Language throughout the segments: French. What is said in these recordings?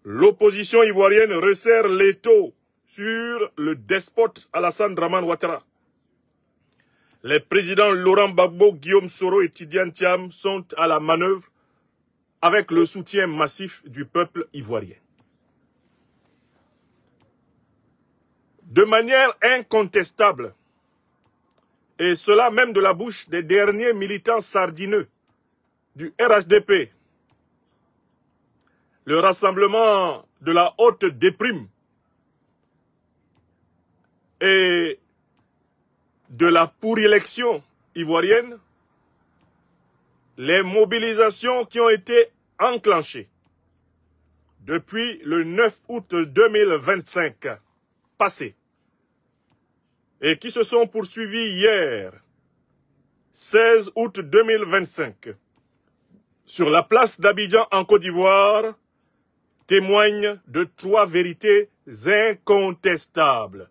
l'opposition ivoirienne resserre l'étau sur le despote Alassane Dramane Ouattara. Les présidents Laurent Gbagbo, Guillaume Soro et Tidiane Thiam sont à la manœuvre avec le soutien massif du peuple ivoirien. De manière incontestable, et cela même de la bouche des derniers militants sardineux du RHDP, le rassemblement de la haute déprime et de la pour-élection ivoirienne, les mobilisations qui ont été enclenchées depuis le 9 août 2025 passé et qui se sont poursuivies hier, 16 août 2025, sur la place d'Abidjan en Côte d'Ivoire, témoignent de 3 vérités incontestables.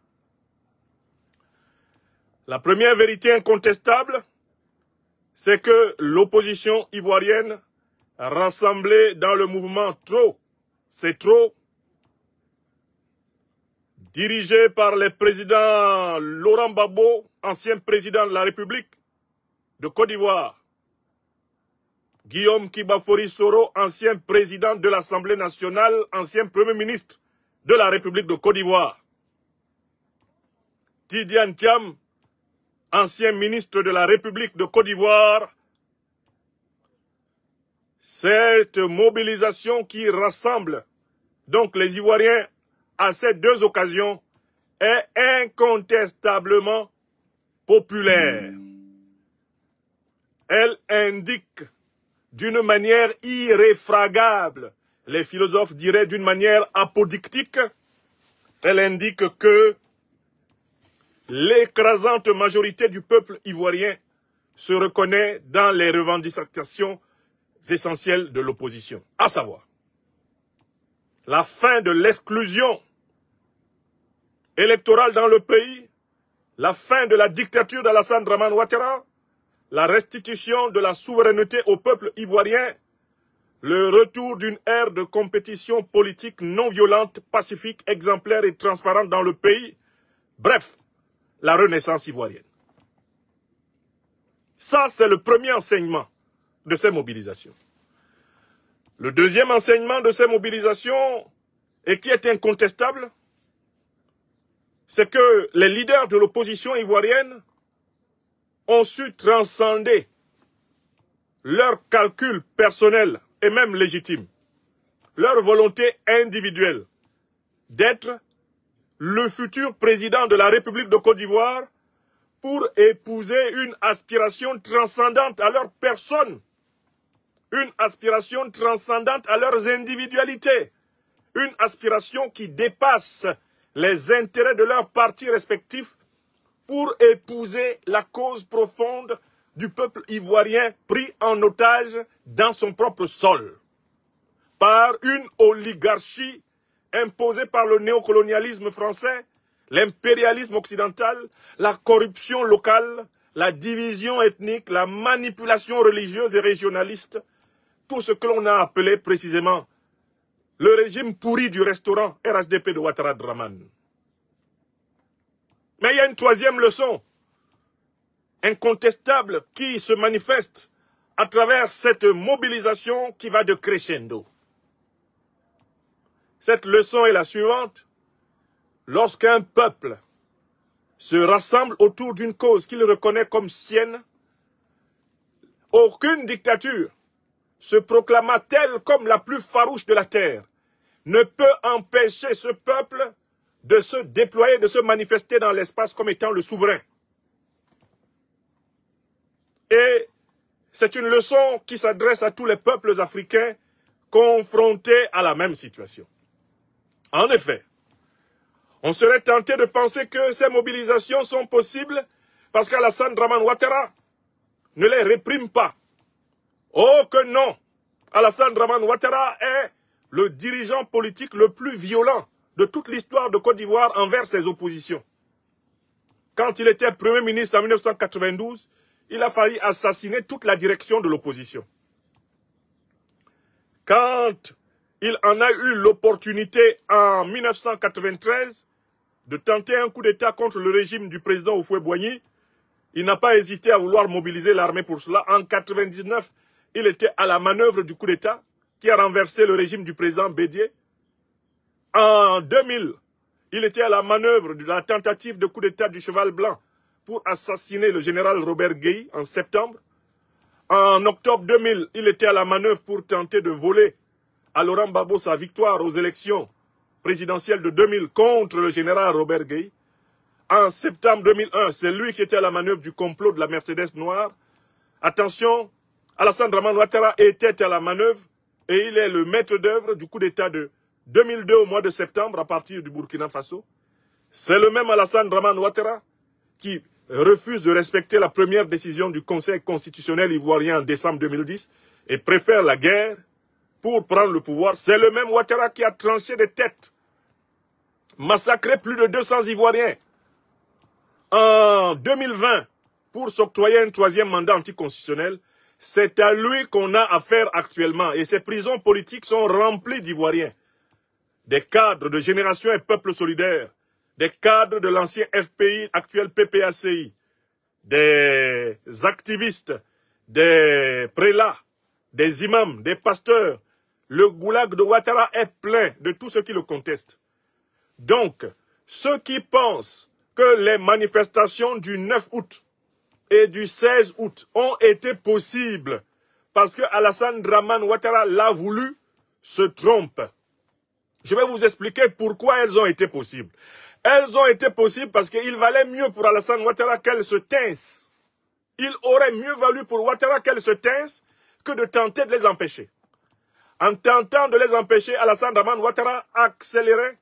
La première vérité incontestable, c'est que l'opposition ivoirienne, rassemblée dans le mouvement Trop, c'est trop, dirigé par les présidents Laurent Gbagbo, ancien président de la République de Côte d'Ivoire, Guillaume Kibafori Soro, ancien président de l'Assemblée nationale, ancien premier ministre de la République de Côte d'Ivoire, Tidiane Thiam, ancien ministre de la République de Côte d'Ivoire. Cette mobilisation qui rassemble donc les Ivoiriens à ces 2 occasions est incontestablement populaire. Elle indique d'une manière irréfragable, les philosophes diraient d'une manière apodictique, elle indique que l'écrasante majorité du peuple ivoirien se reconnaît dans les revendications essentielles de l'opposition, à savoir la fin de l'exclusion électorale dans le pays, la fin de la dictature d'Alassane Dramane Ouattara, la restitution de la souveraineté au peuple ivoirien, le retour d'une ère de compétition politique non violente, pacifique, exemplaire et transparente dans le pays, bref, la renaissance ivoirienne. Ça, c'est le premier enseignement de ces mobilisations. Le deuxième enseignement de ces mobilisations, et qui est incontestable, c'est que les leaders de l'opposition ivoirienne ont su transcender leurs calculs personnels et même légitimes, leur volonté individuelle d'être le futur président de la République de Côte d'Ivoire pour épouser une aspiration transcendante à leur personne, une aspiration transcendante à leurs individualités, une aspiration qui dépasse les intérêts de leurs partis respectifs pour épouser la cause profonde du peuple ivoirien pris en otage dans son propre sol par une oligarchie imposée par le néocolonialisme français, l'impérialisme occidental, la corruption locale, la division ethnique, la manipulation religieuse et régionaliste, tout ce que l'on a appelé précisément le régime pourri du restaurant RHDP de Ouattara Dramane. Mais il y a une troisième leçon incontestable qui se manifeste à travers cette mobilisation qui va de crescendo. Cette leçon est la suivante. Lorsqu'un peuple se rassemble autour d'une cause qu'il reconnaît comme sienne, aucune dictature, se proclamant telle comme la plus farouche de la terre, ne peut empêcher ce peuple de se déployer, de se manifester dans l'espace comme étant le souverain. Et c'est une leçon qui s'adresse à tous les peuples africains confrontés à la même situation. En effet, on serait tenté de penser que ces mobilisations sont possibles parce qu'Alassane Dramane Ouattara ne les réprime pas. Oh que non! Alassane Dramane Ouattara est le dirigeant politique le plus violent de toute l'histoire de Côte d'Ivoire envers ses oppositions. Quand il était Premier ministre en 1992, il a failli assassiner toute la direction de l'opposition. Quand il en a eu l'opportunité en 1993 de tenter un coup d'État contre le régime du président Houphouët-Boigny. Il n'a pas hésité à vouloir mobiliser l'armée pour cela. En 1999, il était à la manœuvre du coup d'État qui a renversé le régime du président Bédié. En 2000, il était à la manœuvre de la tentative de coup d'État du Cheval Blanc pour assassiner le général Robert Gueye en septembre. En octobre 2000, il était à la manœuvre pour tenter de voler à Laurent Gbagbo sa victoire aux élections présidentielles de 2000 contre le général Robert Gueye. En septembre 2001, c'est lui qui était à la manœuvre du complot de la Mercedes noire. Attention, Alassane Dramane Ouattara était à la manœuvre et il est le maître d'œuvre du coup d'État de 2002 au mois de septembre à partir du Burkina Faso. C'est le même Alassane Dramane Ouattara qui refuse de respecter la première décision du Conseil constitutionnel ivoirien en décembre 2010 et préfère la guerre pour prendre le pouvoir. C'est le même Ouattara qui a tranché des têtes, massacré plus de 200 Ivoiriens en 2020 pour s'octroyer un troisième mandat anticonstitutionnel. C'est à lui qu'on a affaire actuellement et ces prisons politiques sont remplies d'Ivoiriens. Des cadres de Génération et Peuple Solidaire, des cadres de l'ancien FPI, actuel PPACI, des activistes, des prélats, des imams, des pasteurs. Le goulag de Ouattara est plein de tous ceux qui le contestent. Donc, ceux qui pensent que les manifestations du 9 août et du 16 août ont été possibles parce que Alassane Dramane Ouattara l'a voulu, se trompent. Je vais vous expliquer pourquoi elles ont été possibles. Elles ont été possibles parce qu'il valait mieux pour Alassane Ouattara qu'elle se taise. Il aurait mieux valu pour Ouattara qu'elle se taise que de tenter de les empêcher. En tentant de les empêcher, Alassane Dramane Ouattara a accéléré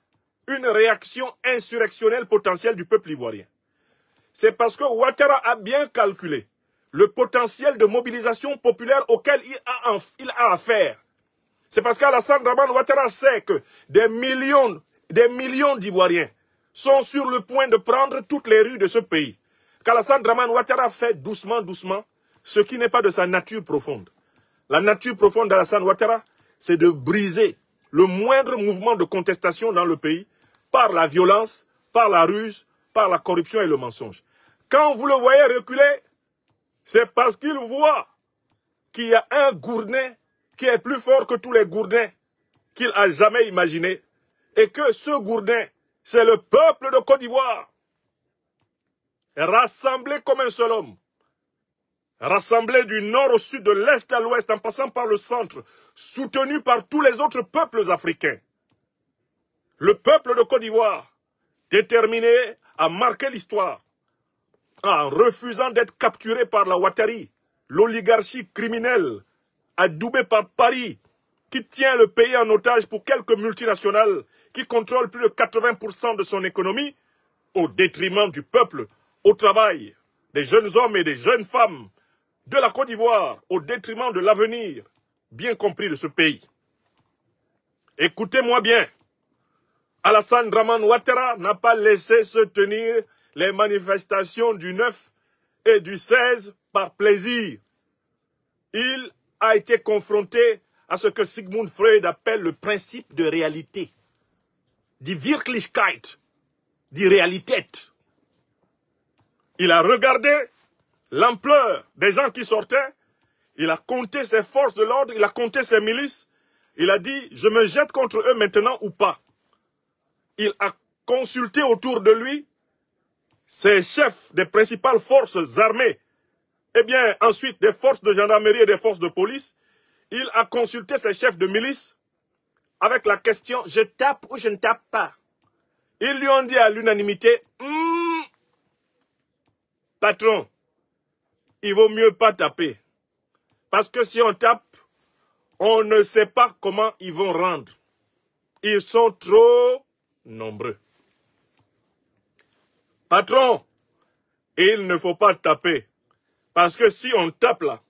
une réaction insurrectionnelle potentielle du peuple ivoirien. C'est parce que Ouattara a bien calculé le potentiel de mobilisation populaire auquel il a affaire. C'est parce qu'Alassane Dramane Ouattara sait que des millions d'Ivoiriens sont sur le point de prendre toutes les rues de ce pays. Qu'Alassane Dramane Ouattara fait doucement, doucement, ce qui n'est pas de sa nature profonde. La nature profonde d'Alassane Ouattara, c'est de briser le moindre mouvement de contestation dans le pays par la violence, par la ruse, par la corruption et le mensonge. Quand vous le voyez reculer, c'est parce qu'il voit qu'il y a un Gourdin qui est plus fort que tous les Gourdins qu'il a jamais imaginés. Et que ce Gourdin, c'est le peuple de Côte d'Ivoire. Rassemblé comme un seul homme. Rassemblé du nord au sud, de l'est à l'ouest, en passant par le centre, soutenu par tous les autres peuples africains. Le peuple de Côte d'Ivoire, déterminé à marquer l'histoire, en refusant d'être capturé par la Ouattari, l'oligarchie criminelle, adoubée par Paris, qui tient le pays en otage pour quelques multinationales qui contrôlent plus de 80% de son économie, au détriment du peuple, au travail, des jeunes hommes et des jeunes femmes de la Côte d'Ivoire, au détriment de l'avenir, bien compris, de ce pays. Écoutez-moi bien, Alassane Dramane Ouattara n'a pas laissé se tenir les manifestations du 9 et du 16 par plaisir. Il a été confronté à ce que Sigmund Freud appelle le principe de réalité, die Wirklichkeit, die Realität. Il a regardé l'ampleur des gens qui sortaient, il a compté ses forces de l'ordre, il a compté ses milices, il a dit « je me jette contre eux maintenant ou pas ». Il a consulté autour de lui ses chefs des principales forces armées, et bien ensuite des forces de gendarmerie et des forces de police. Il a consulté ses chefs de milice avec la question « je tape ou je ne tape pas ». Ils lui ont dit à l'unanimité « patron, il vaut mieux pas taper. Parce que si on tape, on ne sait pas comment ils vont rendre. Ils sont trop nombreux. Patron, il ne faut pas taper. Parce que si on tape là,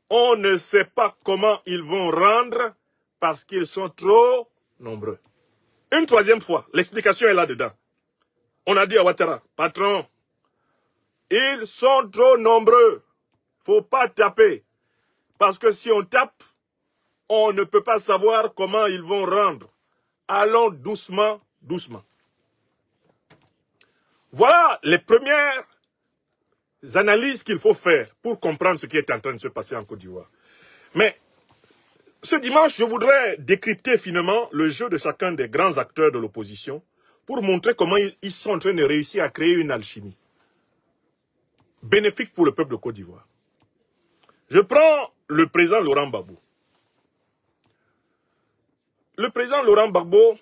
on ne sait pas comment ils vont rendre parce qu'ils sont trop nombreux. » Une troisième fois, l'explication est là-dedans. On a dit à Ouattara, patron, ils sont trop nombreux. Faut pas taper. Parce que si on tape, on ne peut pas savoir comment ils vont rendre. Allons doucement, doucement. Voilà les premières analyses qu'il faut faire pour comprendre ce qui est en train de se passer en Côte d'Ivoire. Mais ce dimanche, je voudrais décrypter finement le jeu de chacun des grands acteurs de l'opposition pour montrer comment ils sont en train de réussir à créer une alchimie bénéfique pour le peuple de Côte d'Ivoire. Je prends le président Laurent Gbagbo. Le président Laurent Gbagbo,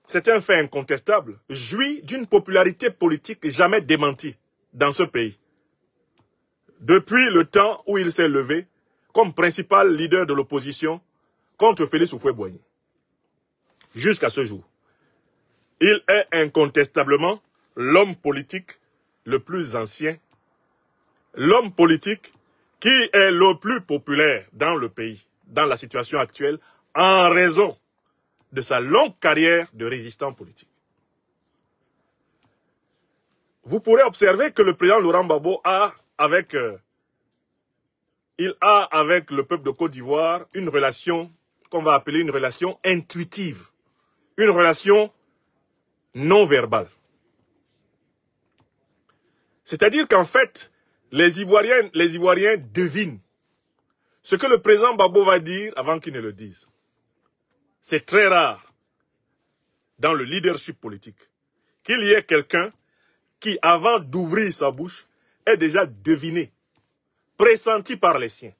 c'est un fait incontestable, jouit d'une popularité politique jamais démentie dans ce pays. Depuis le temps où il s'est levé comme principal leader de l'opposition contre Félix Houphouët-Boigny. Jusqu'à ce jour. Il est incontestablement l'homme politique le plus ancien, l'homme politique qui est le plus populaire dans le pays, dans la situation actuelle, en raison de sa longue carrière de résistant politique. Vous pourrez observer que le président Laurent Gbagbo a avec le peuple de Côte d'Ivoire une relation qu'on va appeler une relation intuitive, une relation non verbale. C'est-à-dire qu'en fait, les Ivoiriens devinent ce que le président Gbagbo va dire avant qu'il ne le dise. C'est très rare dans le leadership politique qu'il y ait quelqu'un qui, avant d'ouvrir sa bouche, est déjà deviné, pressenti par les siens.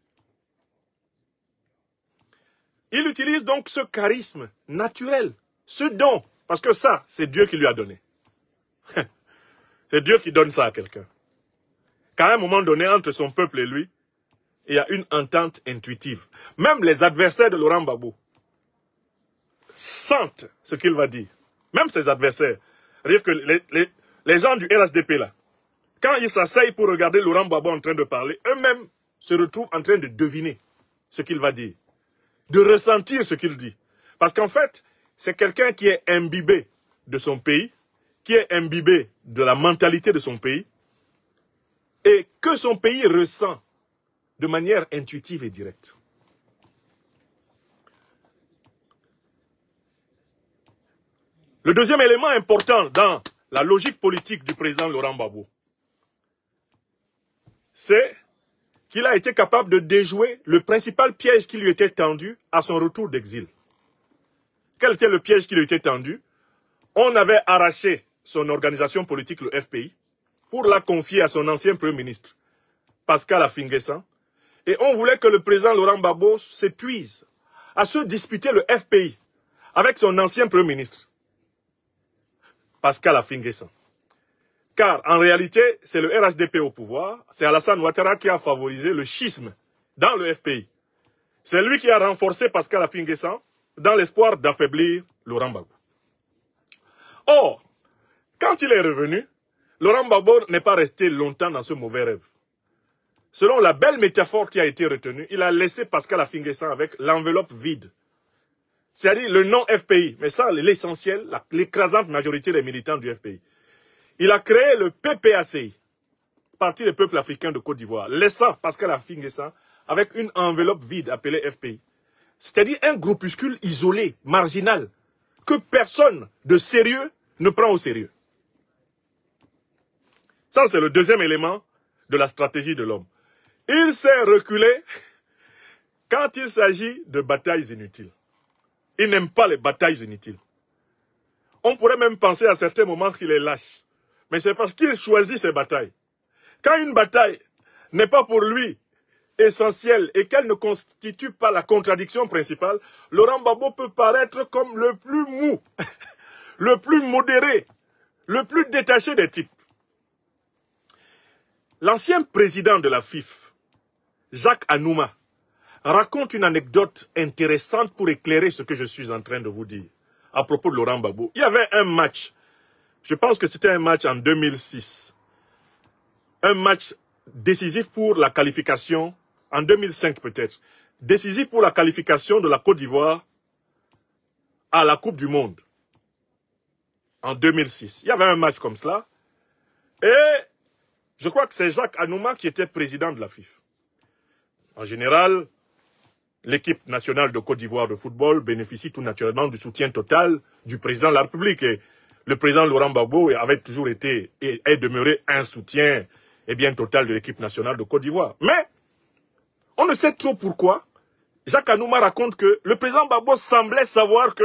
Il utilise donc ce charisme naturel, ce don, parce que ça, c'est Dieu qui lui a donné. C'est Dieu qui donne ça à quelqu'un. Qu'à un moment donné, entre son peuple et lui, il y a une entente intuitive. Même les adversaires de Laurent Gbagbo sentent ce qu'il va dire. Même ses adversaires. C'est-à-dire que les gens du RHDP là, quand ils s'asseyent pour regarder Laurent Gbagbo en train de parler, eux-mêmes se retrouvent en train de deviner ce qu'il va dire, de ressentir ce qu'il dit. Parce qu'en fait, c'est quelqu'un qui est imbibé de son pays, qui est imbibé de la mentalité de son pays, et que son pays ressent de manière intuitive et directe. Le deuxième élément important dans la logique politique du président Laurent Gbagbo, c'est qu'il a été capable de déjouer le principal piège qui lui était tendu à son retour d'exil. Quel était le piège qui lui était tendu? On avait arraché son organisation politique, le FPI, pour la confier à son ancien Premier ministre, Pascal Affi-N'Guessan, et on voulait que le président Laurent Gbagbo s'épuise à se disputer le FPI avec son ancien Premier ministre, Pascal Affi-N'Guessan. Car en réalité, c'est le RHDP au pouvoir, c'est Alassane Ouattara qui a favorisé le schisme dans le FPI. C'est lui qui a renforcé Pascal Affi-N'Guessan dans l'espoir d'affaiblir Laurent Gbagbo. Or, quand il est revenu, Laurent Gbagbo n'est pas resté longtemps dans ce mauvais rêve. Selon la belle métaphore qui a été retenue, il a laissé Pascal Affi-N'Guessan avec l'enveloppe vide. C'est-à-dire le non-FPI, mais ça, l'essentiel, l'écrasante majorité des militants du FPI. Il a créé le PPACI, Parti des peuples africains de Côte d'Ivoire, laissant Pascal Affi-N'Guessan avec une enveloppe vide appelée FPI. C'est-à-dire un groupuscule isolé, marginal, que personne de sérieux ne prend au sérieux. Ça, c'est le deuxième élément de la stratégie de l'homme. Il s'est reculé quand il s'agit de batailles inutiles. Il n'aime pas les batailles inutiles. On pourrait même penser à certains moments qu'il est lâche. Mais c'est parce qu'il choisit ses batailles. Quand une bataille n'est pas pour lui essentielle et qu'elle ne constitue pas la contradiction principale, Laurent Gbagbo peut paraître comme le plus mou, le plus modéré, le plus détaché des types. L'ancien président de la FIF, Jacques Anouma, raconte une anecdote intéressante pour éclairer ce que je suis en train de vous dire à propos de Laurent Gbagbo. Il y avait un match, je pense que c'était un match en 2006, un match décisif pour la qualification, en 2005 peut-être, décisif pour la qualification de la Côte d'Ivoire à la Coupe du Monde, en 2006. Il y avait un match comme cela, et je crois que c'est Jacques Anouma qui était président de la FIF. En général, l'équipe nationale de Côte d'Ivoire de football bénéficie tout naturellement du soutien total du président de la République. Et le président Laurent Gbagbo avait toujours été et est demeuré un soutien bien total de l'équipe nationale de Côte d'Ivoire. Mais on ne sait trop pourquoi. Jacques Anouma raconte que le président Gbagbo semblait savoir que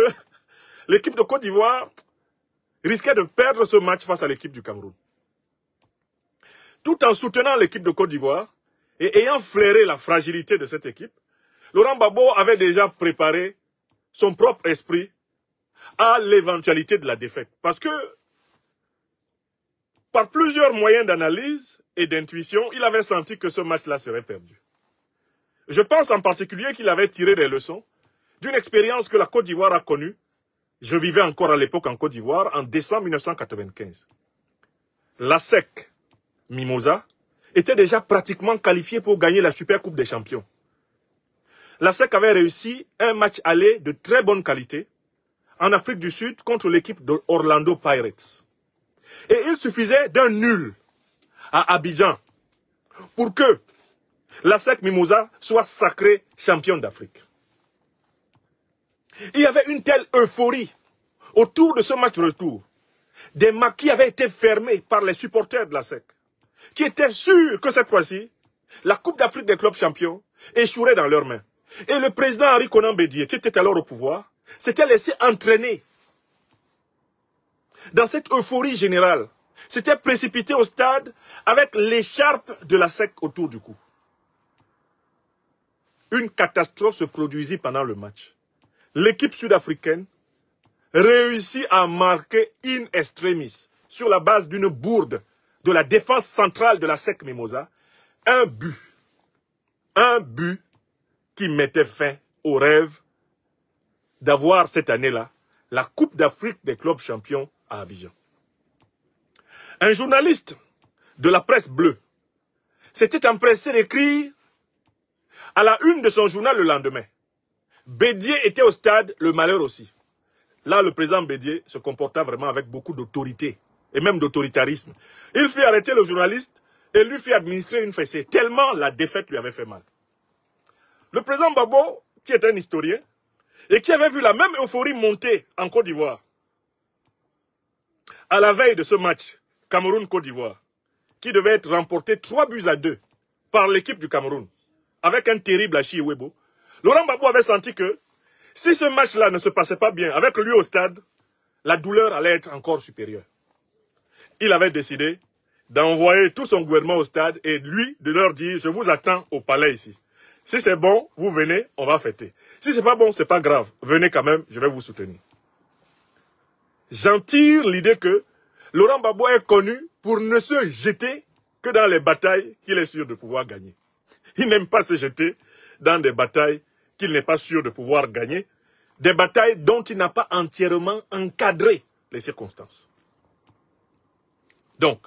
l'équipe de Côte d'Ivoire risquait de perdre ce match face à l'équipe du Cameroun. Tout en soutenant l'équipe de Côte d'Ivoire et ayant flairé la fragilité de cette équipe, Laurent Gbagbo avait déjà préparé son propre esprit à l'éventualité de la défaite. Parce que, par plusieurs moyens d'analyse et d'intuition, il avait senti que ce match-là serait perdu. Je pense en particulier qu'il avait tiré des leçons d'une expérience que la Côte d'Ivoire a connue. Je vivais encore à l'époque en Côte d'Ivoire, en décembre 1995. La SEC Mimosa était déjà pratiquement qualifiée pour gagner la Super Coupe des Champions. La SEC avait réussi un match aller de très bonne qualité en Afrique du Sud contre l'équipe de Orlando Pirates. Et il suffisait d'un nul à Abidjan pour que la SEC Mimosa soit sacrée championne d'Afrique. Il y avait une telle euphorie autour de ce match retour. Des maquis avaient été fermés par les supporters de la SEC, qui étaient sûrs que cette fois-ci, la Coupe d'Afrique des clubs champions échouerait dans leurs mains. Et le président Henri Konan Bédié, qui était alors au pouvoir, s'était laissé entraîner dans cette euphorie générale. S'était précipité au stade avec l'écharpe de la SEC autour du cou. Une catastrophe se produisit pendant le match. L'équipe sud-africaine réussit à marquer in extremis, sur la base d'une bourde de la défense centrale de la SEC Mimosa, un but. Un but qui mettait fin au rêve d'avoir cette année-là la Coupe d'Afrique des clubs champions à Abidjan. Un journaliste de la presse bleue s'était empressé d'écrire à la une de son journal le lendemain. Bédié était au stade, le malheur aussi. Là, le président Bédié se comporta vraiment avec beaucoup d'autorité et même d'autoritarisme. Il fit arrêter le journaliste et lui fit administrer une fessée, tellement la défaite lui avait fait mal. Le président Gbagbo, qui est un historien, et qui avait vu la même euphorie monter en Côte d'Ivoire, à la veille de ce match Cameroun-Côte d'Ivoire, qui devait être remporté 3-2 par l'équipe du Cameroun, avec un terrible Achille Webo, Laurent Gbagbo avait senti que si ce match-là ne se passait pas bien avec lui au stade, la douleur allait être encore supérieure. Il avait décidé d'envoyer tout son gouvernement au stade et lui de leur dire « Je vous attends au palais ici. Si c'est bon, vous venez, on va fêter. Si c'est pas bon, c'est pas grave. Venez quand même, je vais vous soutenir. » J'en tire l'idée que Laurent Gbagbo est connu pour ne se jeter que dans les batailles qu'il est sûr de pouvoir gagner. Il n'aime pas se jeter dans des batailles qu'il n'est pas sûr de pouvoir gagner, des batailles dont il n'a pas entièrement encadré les circonstances. Donc,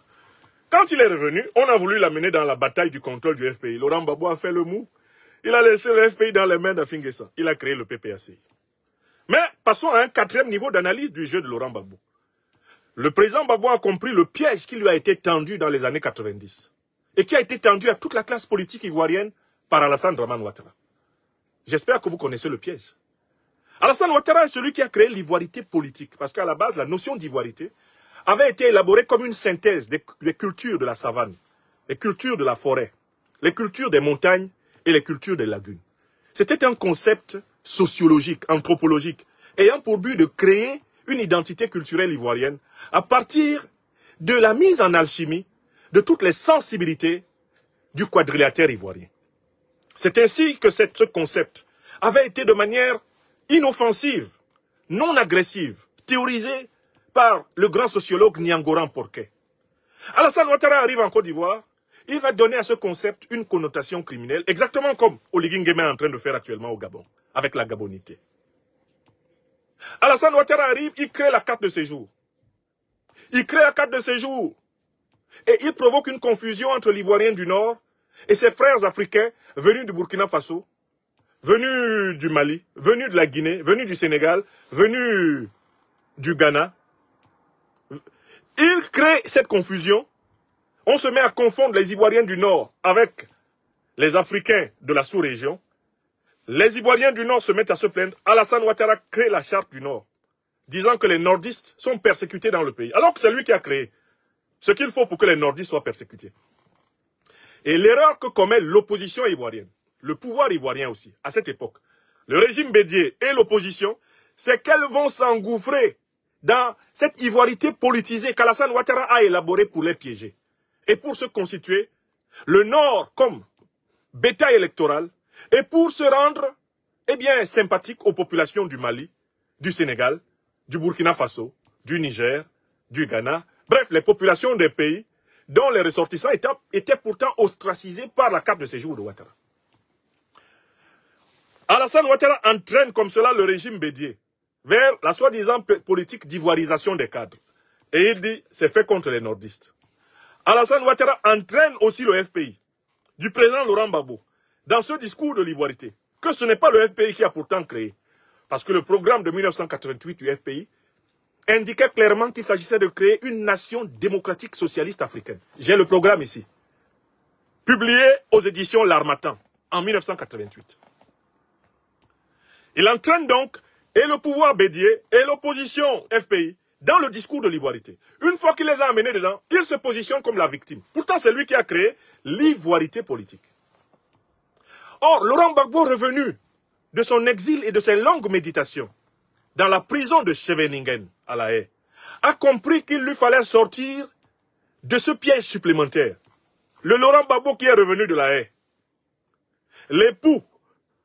quand il est revenu, on a voulu l'amener dans la bataille du contrôle du FPI. Laurent Gbagbo a fait le mou. Il a laissé le FPI dans les mains d'Afin Guessan. Il a créé le PPAC. Mais passons à un quatrième niveau d'analyse du jeu de Laurent Gbagbo. Le président Gbagbo a compris le piège qui lui a été tendu dans les années 90 et qui a été tendu à toute la classe politique ivoirienne par Alassane Dramane Ouattara. J'espère que vous connaissez le piège. Alassane Ouattara est celui qui a créé l'ivoirité politique, parce qu'à la base, la notion d'ivoirité avait été élaborée comme une synthèse des cultures de la savane, les cultures de la forêt, les cultures des montagnes et les cultures des lagunes. C'était un concept sociologique, anthropologique, ayant pour but de créer une identité culturelle ivoirienne à partir de la mise en alchimie de toutes les sensibilités du quadrilatère ivoirien. C'est ainsi que ce concept avait été de manière inoffensive, non agressive, théorisé par le grand sociologue Niangoran Porquet. Alassane Ouattara arrive en Côte d'Ivoire, il va donner à ce concept une connotation criminelle, exactement comme Oligui Nguema est en train de faire actuellement au Gabon, avec la gabonité. Alassane Ouattara arrive, il crée la carte de séjour. Il crée la carte de séjour et il provoque une confusion entre l'Ivoirien du Nord et ses frères africains venus du Burkina Faso, venus du Mali, venus de la Guinée, venus du Sénégal, venus du Ghana. Il crée cette confusion. On se met à confondre les Ivoiriens du Nord avec les Africains de la sous-région. Les Ivoiriens du Nord se mettent à se plaindre. Alassane Ouattara crée la charte du Nord, disant que les nordistes sont persécutés dans le pays. Alors que c'est lui qui a créé ce qu'il faut pour que les nordistes soient persécutés. Et l'erreur que commet l'opposition ivoirienne, le pouvoir ivoirien aussi, à cette époque, le régime Bédié et l'opposition, c'est qu'elles vont s'engouffrer dans cette ivoirité politisée qu'Alassane Ouattara a élaborée pour les piéger. Et pour se constituer le Nord comme bétail électoral, et pour se rendre, eh bien, sympathique aux populations du Mali, du Sénégal, du Burkina Faso, du Niger, du Ghana, bref, les populations des pays dont les ressortissants étaient pourtant ostracisés par la carte de séjour de Ouattara. Alassane Ouattara entraîne comme cela le régime Bédié vers la soi-disant politique d'ivoirisation des cadres. Et il dit, c'est fait contre les nordistes. Alassane Ouattara entraîne aussi le FPI du président Laurent Gbagbo dans ce discours de l'ivoirité, que ce n'est pas le FPI qui a pourtant créé. Parce que le programme de 1988 du FPI indiquait clairement qu'il s'agissait de créer une nation démocratique socialiste africaine. J'ai le programme ici, publié aux éditions L'Harmattan en 1988. Il entraîne donc et le pouvoir Bédié et l'opposition FPI dans le discours de l'ivoirité. Une fois qu'il les a amenés dedans, il se positionne comme la victime. Pourtant, c'est lui qui a créé l'ivoirité politique. Or, Laurent Gbagbo, revenu de son exil et de ses longues méditations dans la prison de Scheveningen, à La Haye, a compris qu'il lui fallait sortir de ce piège supplémentaire. Le Laurent Gbagbo qui est revenu de La Haye, l'époux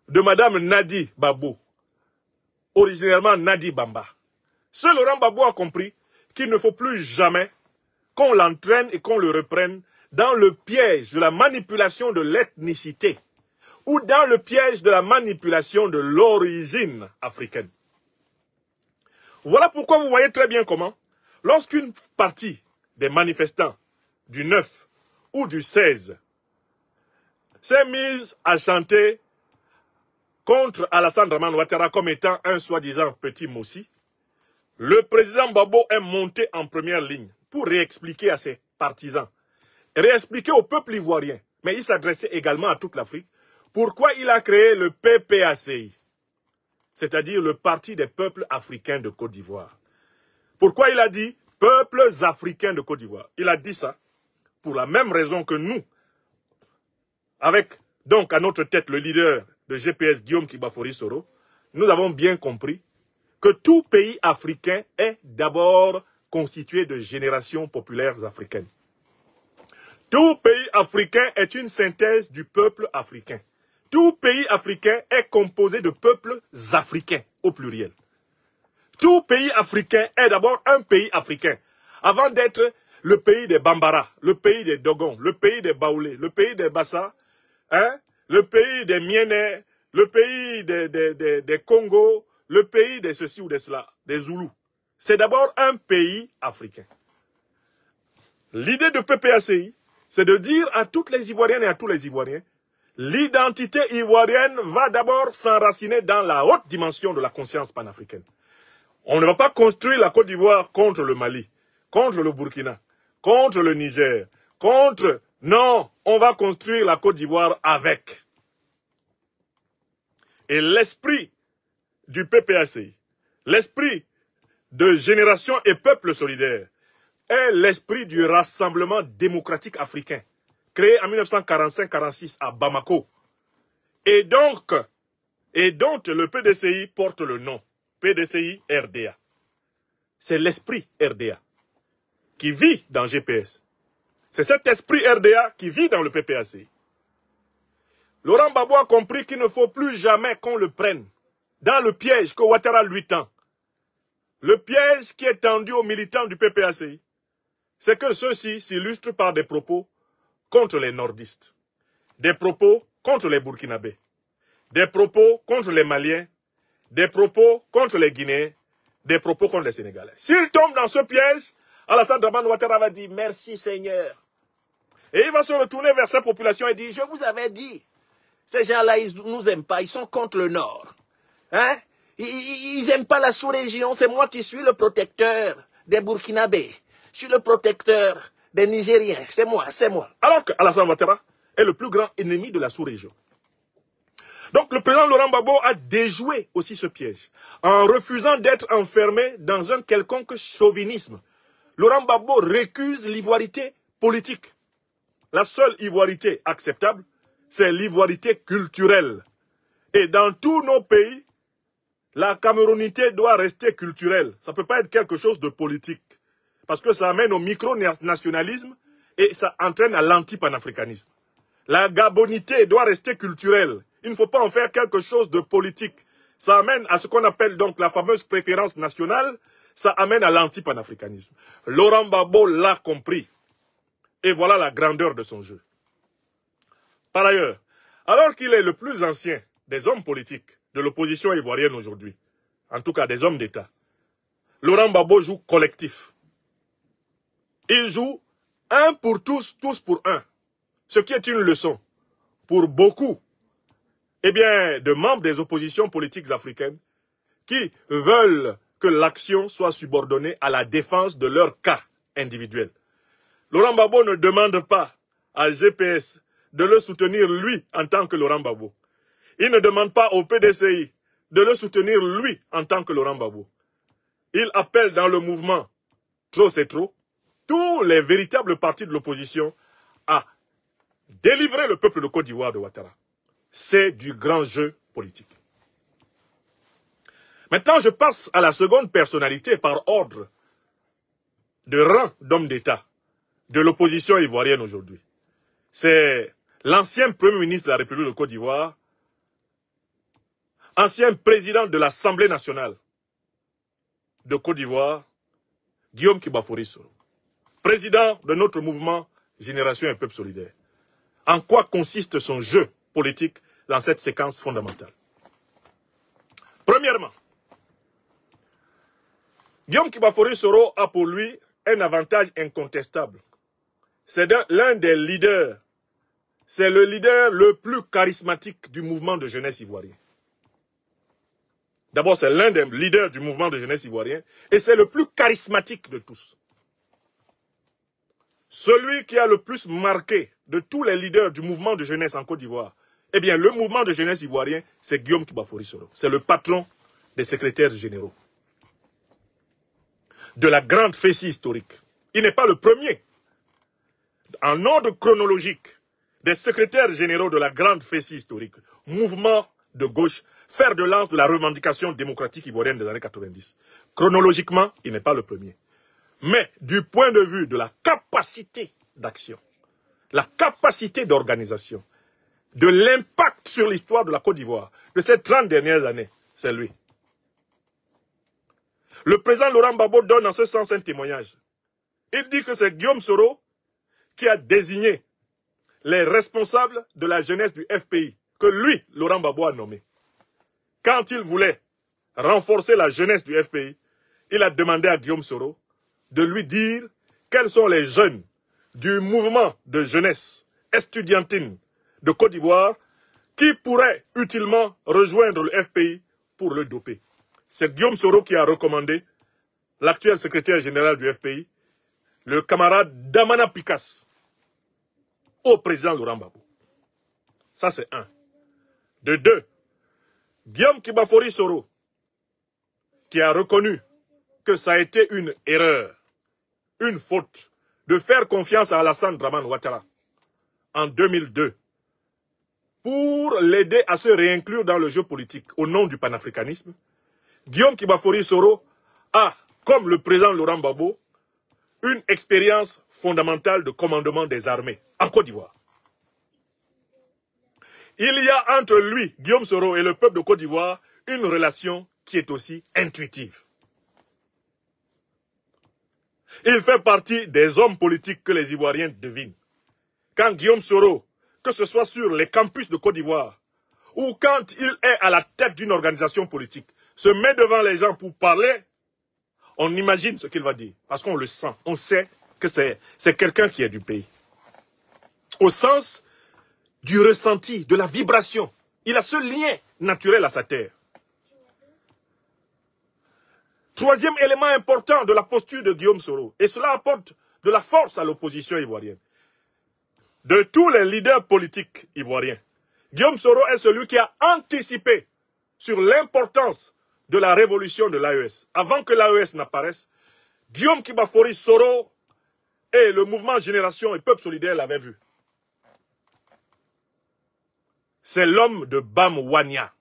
de Madame Nadi Gbagbo, originairement Nadi Bamba. Ce Laurent Gbagbo a compris qu'il ne faut plus jamais qu'on l'entraîne et qu'on le reprenne dans le piège de la manipulation de l'ethnicité ou dans le piège de la manipulation de l'origine africaine. Voilà pourquoi vous voyez très bien comment, lorsqu'une partie des manifestants du 9 ou du 16 s'est mise à chanter contre Alassane Dramane Ouattara comme étant un soi-disant petit moussi, le président Gbagbo est monté en première ligne pour réexpliquer à ses partisans, réexpliquer au peuple ivoirien, mais il s'adressait également à toute l'Afrique, pourquoi il a créé le PPACI, c'est-à-dire le Parti des peuples africains de Côte d'Ivoire. Pourquoi il a dit peuples africains de Côte d'Ivoire? Il a dit ça pour la même raison que nous, avec donc à notre tête le leader de GPS Guillaume Kibafori Soro, nous avons bien compris que tout pays africain est d'abord constitué de générations populaires africaines. Tout pays africain est une synthèse du peuple africain. Tout pays africain est composé de peuples africains, au pluriel. Tout pays africain est d'abord un pays africain, avant d'être le pays des Bambara, le pays des Dogons, le pays des Baoulés, le pays des Bassa, hein, le pays des Mienais, le pays des Congo, le pays de ceci ou de cela, des Zoulous. C'est d'abord un pays africain. L'idée de PPACI, c'est de dire à toutes les Ivoiriennes et à tous les Ivoiriens, l'identité ivoirienne va d'abord s'enraciner dans la haute dimension de la conscience panafricaine. On ne va pas construire la Côte d'Ivoire contre le Mali, contre le Burkina, contre le Niger, contre... Non, on va construire la Côte d'Ivoire avec. Et l'esprit du PPACI, l'esprit de Génération et Peuple Solidaire, est l'esprit du Rassemblement démocratique africain, créé en 1945-46 à Bamako, et dont le PDCI porte le nom, PDCI RDA. C'est l'esprit RDA qui vit dans GPS. C'est cet esprit RDA qui vit dans le PPACI. Laurent Gbagbo a compris qu'il ne faut plus jamais qu'on le prenne dans le piège que Ouattara lui tend. Le piège qui est tendu aux militants du PPACI, c'est que ceux-ci s'illustrent par des propos contre les nordistes, des propos contre les Burkinabés, des propos contre les Maliens, des propos contre les Guinéens, des propos contre les Sénégalais. S'il tombe dans ce piège, Alassane Dramane Ouattara va dire « Merci Seigneur ». Et il va se retourner vers sa population et dire « Je vous avais dit, ces gens-là, ils ne nous aiment pas, ils sont contre le Nord. Hein? Ils n'aiment pas la sous-région, c'est moi qui suis le protecteur des Burkinabés. Je suis le protecteur des Nigériens, c'est moi, c'est moi. » Alors que Alassane Ouattara est le plus grand ennemi de la sous-région. Donc le président Laurent Gbagbo a déjoué aussi ce piège en refusant d'être enfermé dans un quelconque chauvinisme. Laurent Gbagbo récuse l'ivoirité politique. La seule ivoirité acceptable, c'est l'ivoirité culturelle. Et dans tous nos pays, la camerounité doit rester culturelle. Ça ne peut pas être quelque chose de politique. Parce que ça amène au micro-nationalisme et ça entraîne à l'anti-panafricanisme. La gabonité doit rester culturelle. Il ne faut pas en faire quelque chose de politique. Ça amène à ce qu'on appelle donc la fameuse préférence nationale. Ça amène à l'anti-panafricanisme. Laurent Gbagbo l'a compris. Et voilà la grandeur de son jeu. Par ailleurs, alors qu'il est le plus ancien des hommes politiques de l'opposition ivoirienne aujourd'hui, en tout cas des hommes d'État, Laurent Gbagbo joue collectif. Il joue un pour tous, tous pour un. Ce qui est une leçon pour beaucoup, eh bien, de membres des oppositions politiques africaines qui veulent que l'action soit subordonnée à la défense de leur cas individuel. Laurent Gbagbo ne demande pas à GPS de le soutenir lui en tant que Laurent Gbagbo. Il ne demande pas au PDCI de le soutenir lui en tant que Laurent Gbagbo. Il appelle dans le mouvement Trop c'est trop tous les véritables partis de l'opposition à délivrer le peuple de Côte d'Ivoire de Ouattara. C'est du grand jeu politique. Maintenant, je passe à la seconde personnalité par ordre de rang d'homme d'État de l'opposition ivoirienne aujourd'hui. C'est l'ancien Premier ministre de la République de Côte d'Ivoire, ancien président de l'Assemblée nationale de Côte d'Ivoire, Guillaume Kibafori Soro, président de notre mouvement Génération et Peuple Solidaire. En quoi consiste son jeu politique dans cette séquence fondamentale? Premièrement, Guillaume Kibafori Soro a pour lui un avantage incontestable. C'est l'un des leaders, c'est le leader le plus charismatique du mouvement de jeunesse ivoirien. D'abord, c'est l'un des leaders du mouvement de jeunesse ivoirien et c'est le plus charismatique de tous. Celui qui a le plus marqué de tous les leaders du mouvement de jeunesse en Côte d'Ivoire, eh bien, le mouvement de jeunesse ivoirien, c'est Guillaume Kibafori Soro. C'est le patron des secrétaires généraux de la grande fessée historique. Il n'est pas le premier. En ordre chronologique, des secrétaires généraux de la grande fessée historique, mouvement de gauche, fer de lance de la revendication démocratique ivoirienne des années 90. Chronologiquement, il n'est pas le premier. Mais du point de vue de la capacité d'action, la capacité d'organisation, de l'impact sur l'histoire de la Côte d'Ivoire, de ces 30 dernières années, c'est lui. Le président Laurent Gbagbo donne en ce sens un témoignage. Il dit que c'est Guillaume Soro qui a désigné les responsables de la jeunesse du FPI, que lui, Laurent Gbagbo, a nommé. Quand il voulait renforcer la jeunesse du FPI, il a demandé à Guillaume Soro de lui dire quels sont les jeunes du mouvement de jeunesse estudiantine de Côte d'Ivoire qui pourraient utilement rejoindre le FPI pour le doper. C'est Guillaume Soro qui a recommandé l'actuel secrétaire général du FPI, le camarade Damana Picasse, au président Laurent Gbagbo. Ça, c'est un. De deux, Guillaume Kibafori Soro, qui a reconnu que ça a été une erreur, une faute, de faire confiance à Alassane Dramane Ouattara en 2002 pour l'aider à se réinclure dans le jeu politique au nom du panafricanisme. Guillaume Kibafori Soro a, comme le président Laurent Gbagbo, une expérience fondamentale de commandement des armées en Côte d'Ivoire. Il y a entre lui, Guillaume Soro, et le peuple de Côte d'Ivoire une relation qui est aussi intuitive. Il fait partie des hommes politiques que les Ivoiriens devinent. Quand Guillaume Soro, que ce soit sur les campus de Côte d'Ivoire, ou quand il est à la tête d'une organisation politique, se met devant les gens pour parler, on imagine ce qu'il va dire. Parce qu'on le sent. On sait que c'est quelqu'un qui est du pays. Au sens du ressenti, de la vibration. Il a ce lien naturel à sa terre. Troisième élément important de la posture de Guillaume Soro, et cela apporte de la force à l'opposition ivoirienne. De tous les leaders politiques ivoiriens, Guillaume Soro est celui qui a anticipé sur l'importance de la révolution de l'AES. Avant que l'AES n'apparaisse, Guillaume Kibafori Soro et le mouvement Génération et Peuple Solidaire l'avaient vu. C'est l'homme de Bamouania,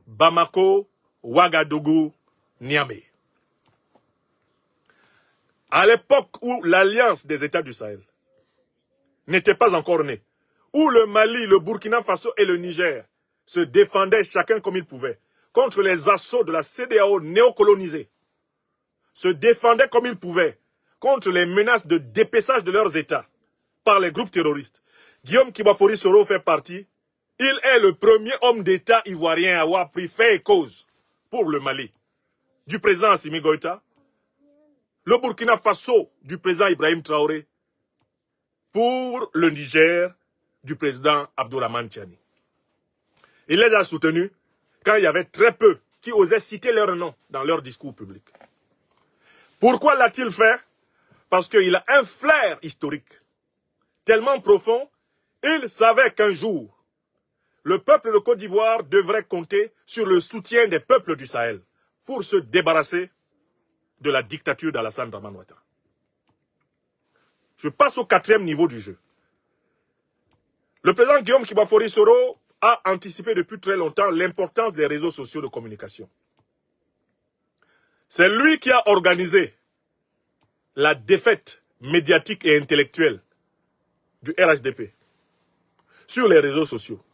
Bamako, Ouagadougou, Niamey. À l'époque où l'Alliance des États du Sahel n'était pas encore née, où le Mali, le Burkina Faso et le Niger se défendaient chacun comme ils pouvaient contre les assauts de la CEDEAO néocolonisée, se défendaient comme ils pouvaient contre les menaces de dépeçage de leurs États par les groupes terroristes. Guillaume Kibafori Soro fait partie. Il est le premier homme d'État ivoirien à avoir pris fait et cause pour le Mali, du président Assimi Goïta, le Burkina Faso du président Ibrahim Traoré, pour le Niger du président Abdourahmane Tiani. Il les a soutenus quand il y avait très peu qui osaient citer leur nom dans leur discours public. Pourquoi l'a-t-il fait? Parce qu'il a un flair historique tellement profond, il savait qu'un jour, le peuple de Côte d'Ivoire devrait compter sur le soutien des peuples du Sahel pour se débarrasser de la dictature d'Alassane Dramane Ouattara. Je passe au 4e niveau du jeu. Le président Guillaume Kibafori Soro a anticipé depuis très longtemps l'importance des réseaux sociaux de communication. C'est lui qui a organisé la défaite médiatique et intellectuelle du RHDP sur les réseaux sociaux.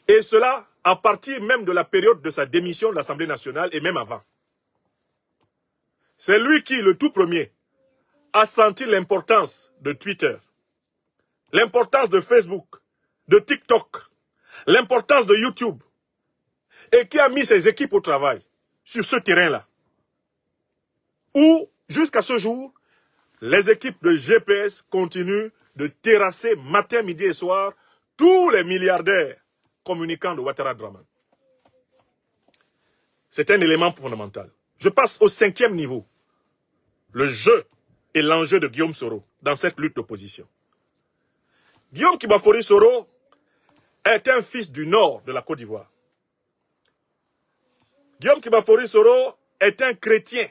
Et cela à partir même de la période de sa démission de l'Assemblée nationale et même avant. C'est lui qui, le tout premier, a senti l'importance de Twitter, l'importance de Facebook, de TikTok, l'importance de YouTube, et qui a mis ses équipes au travail sur ce terrain-là. Où, jusqu'à ce jour, les équipes de GPS continuent de terrasser matin, midi et soir tous les milliardaires communicants de Ouattara Dramane. C'est un élément fondamental. Je passe au 5e niveau. Le jeu et l'enjeu de Guillaume Soro dans cette lutte d'opposition. Guillaume Kibafori Soro est un fils du nord de la Côte d'Ivoire. Guillaume Kibafori Soro est un chrétien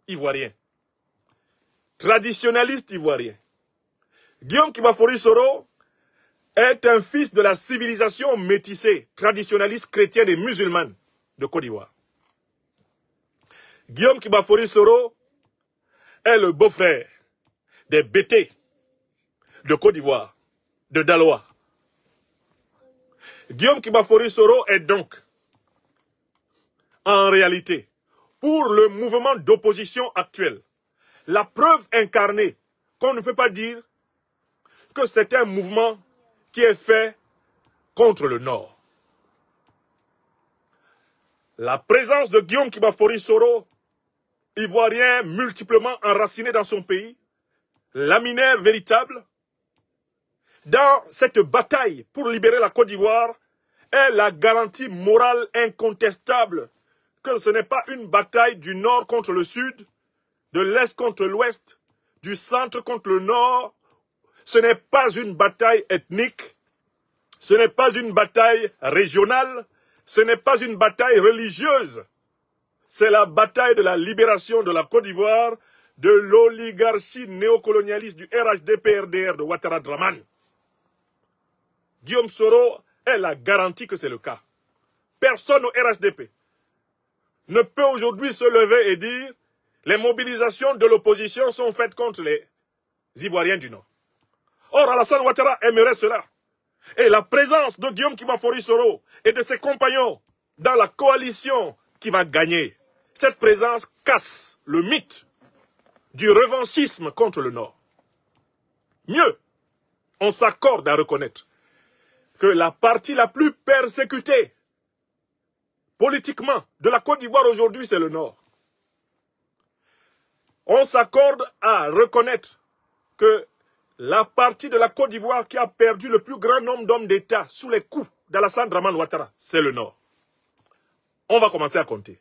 ivoirien, traditionnaliste ivoirien. Guillaume Kibafori Soro est un fils de la civilisation métissée, traditionnaliste chrétienne et musulmane de Côte d'Ivoire. Guillaume Kibafori Soro est le beau-frère des Bété de Côte d'Ivoire, de Daloa. Guillaume Kibafori Soro est donc, en réalité, pour le mouvement d'opposition actuel, la preuve incarnée qu'on ne peut pas dire que c'est un mouvement qui est fait contre le Nord. La présence de Guillaume Kibafori Soro, ivoirien multiplement enraciné dans son pays, laminaire véritable, dans cette bataille pour libérer la Côte d'Ivoire, est la garantie morale incontestable que ce n'est pas une bataille du Nord contre le Sud, de l'Est contre l'Ouest, du centre contre le Nord. Ce n'est pas une bataille ethnique, ce n'est pas une bataille régionale, ce n'est pas une bataille religieuse. C'est la bataille de la libération de la Côte d'Ivoire de l'oligarchie néocolonialiste du RHDP-RDR de Ouattara Dramane. Guillaume Soro est la garantie que c'est le cas. Personne au RHDP ne peut aujourd'hui se lever et dire les mobilisations de l'opposition sont faites contre les Ivoiriens du Nord. Or, Alassane Ouattara aimerait cela. Et la présence de Guillaume Kibafori Soro et de ses compagnons dans la coalition qui va gagner, cette présence casse le mythe du revanchisme contre le Nord. Mieux, on s'accorde à reconnaître que la partie la plus persécutée politiquement de la Côte d'Ivoire aujourd'hui, c'est le Nord. On s'accorde à reconnaître que la partie de la Côte d'Ivoire qui a perdu le plus grand nombre d'hommes d'État sous les coups d'Alassane Dramane Ouattara, c'est le Nord. On va commencer à compter.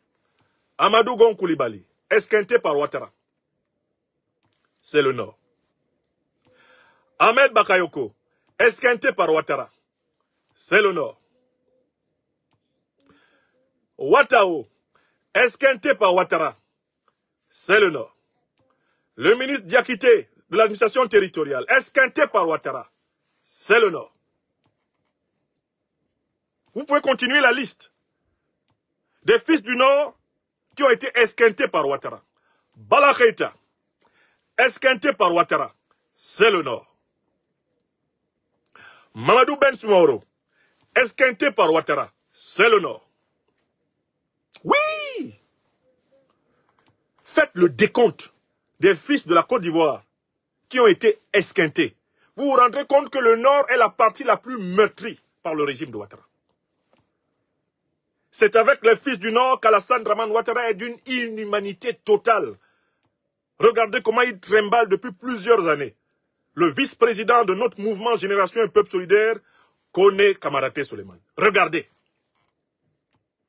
Amadou Gon Coulibaly, esquinté par Ouattara, c'est le Nord. Ahmed Bakayoko, esquinté par Ouattara, c'est le Nord. Ouattao, esquinté par Ouattara, c'est le Nord. Le ministre Diakité de l'administration territoriale, esquinté par Ouattara, c'est le Nord. Vous pouvez continuer la liste des fils du Nord qui ont été esquintés par Ouattara. Bala Keïta, esquinté par Ouattara, c'est le Nord. Mamadou Ben Soumoro, esquinté par Ouattara, c'est le Nord. Oui! Faites le décompte des fils de la Côte d'Ivoire qui ont été esquintés. Vous vous rendrez compte que le Nord est la partie la plus meurtrie par le régime de Ouattara. C'est avec les fils du Nord qu'Alassane Dramane Ouattara est d'une inhumanité totale. Regardez comment il trimballe depuis plusieurs années. Le vice-président de notre mouvement Génération et Peuple Solidaire, Koné Kamaraté Souleymane. Regardez.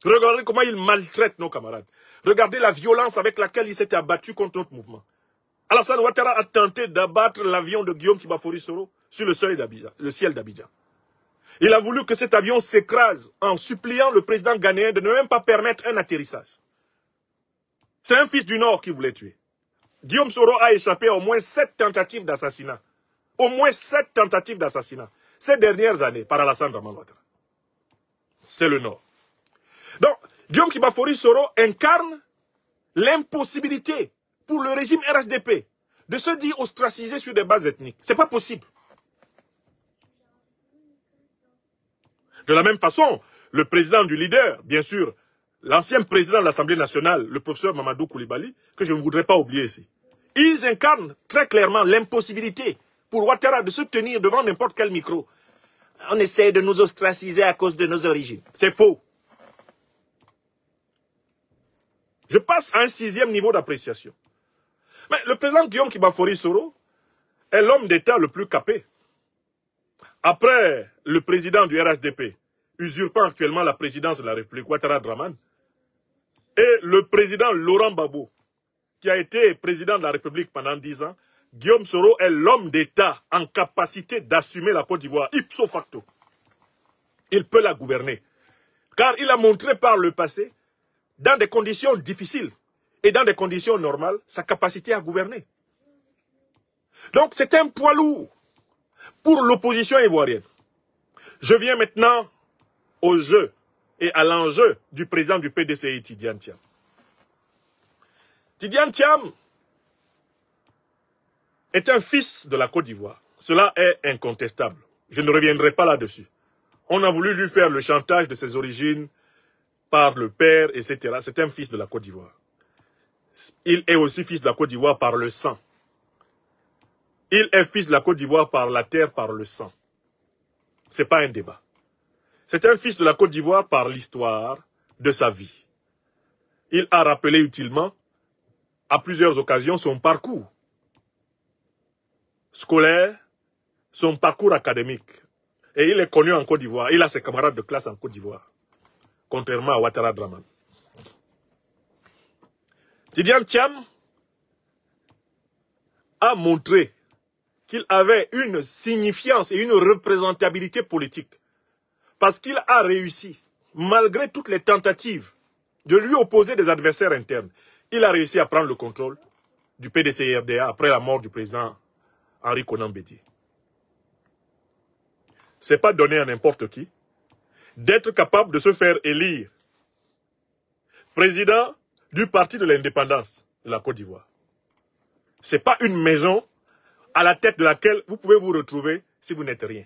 Regardez comment il maltraite nos camarades. Regardez la violence avec laquelle il s'était abattu contre notre mouvement. Alassane Ouattara a tenté d'abattre l'avion de Guillaume Kibafori Soro sur le ciel d'Abidjan. Il a voulu que cet avion s'écrase en suppliant le président ghanéen de ne même pas permettre un atterrissage. C'est un fils du Nord qui voulait tuer. Guillaume Soro a échappé à au moins 7 tentatives d'assassinat. Au moins 7 tentatives d'assassinat ces dernières années par Alassane Dramane Ouattara. C'est le Nord. Donc, Guillaume Kibafori Soro incarne l'impossibilité pour le régime RHDP de se dire ostracisé sur des bases ethniques. Ce n'est pas possible. De la même façon, le président du leader, bien sûr, l'ancien président de l'Assemblée nationale, le professeur Mamadou Koulibaly, que je ne voudrais pas oublier ici, ils incarnent très clairement l'impossibilité pour Ouattara de se tenir devant n'importe quel micro. On essaie de nous ostraciser à cause de nos origines. C'est faux. Je passe à un 6e niveau d'appréciation. Mais le président Guillaume Kibafori Soro est l'homme d'État le plus capé. Après le président du RHDP, usurpant actuellement la présidence de la République, Ouattara Dramane, et le président Laurent Gbagbo, qui a été président de la République pendant 10 ans, Guillaume Soro est l'homme d'État en capacité d'assumer la Côte d'Ivoire, ipso facto. Il peut la gouverner. Car il a montré par le passé, dans des conditions difficiles et dans des conditions normales, sa capacité à gouverner. Donc c'est un poids lourd pour l'opposition ivoirienne. Je viens maintenant au jeu et à l'enjeu du président du PDCI, Tidiane Thiam. Tidiane Thiam est un fils de la Côte d'Ivoire. Cela est incontestable. Je ne reviendrai pas là-dessus. On a voulu lui faire le chantage de ses origines par le père, etc. C'est un fils de la Côte d'Ivoire. Il est aussi fils de la Côte d'Ivoire par le sang. Il est fils de la Côte d'Ivoire par la terre, par le sang. Ce n'est pas un débat. C'est un fils de la Côte d'Ivoire par l'histoire de sa vie. Il a rappelé utilement, à plusieurs occasions, son parcours scolaire, son parcours académique. Et il est connu en Côte d'Ivoire. Il a ses camarades de classe en Côte d'Ivoire. Contrairement à Ouattara Dramane. Tidiane Thiam a montré qu'il avait une signifiance et une représentabilité politique. Parce qu'il a réussi, malgré toutes les tentatives de lui opposer des adversaires internes, il a réussi à prendre le contrôle du PDCI-RDA après la mort du président Henri Konan Bédié. Ce n'est pas donné à n'importe qui d'être capable de se faire élire président du Parti de l'indépendance de la Côte d'Ivoire. Ce n'est pas une maison à la tête de laquelle vous pouvez vous retrouver si vous n'êtes rien.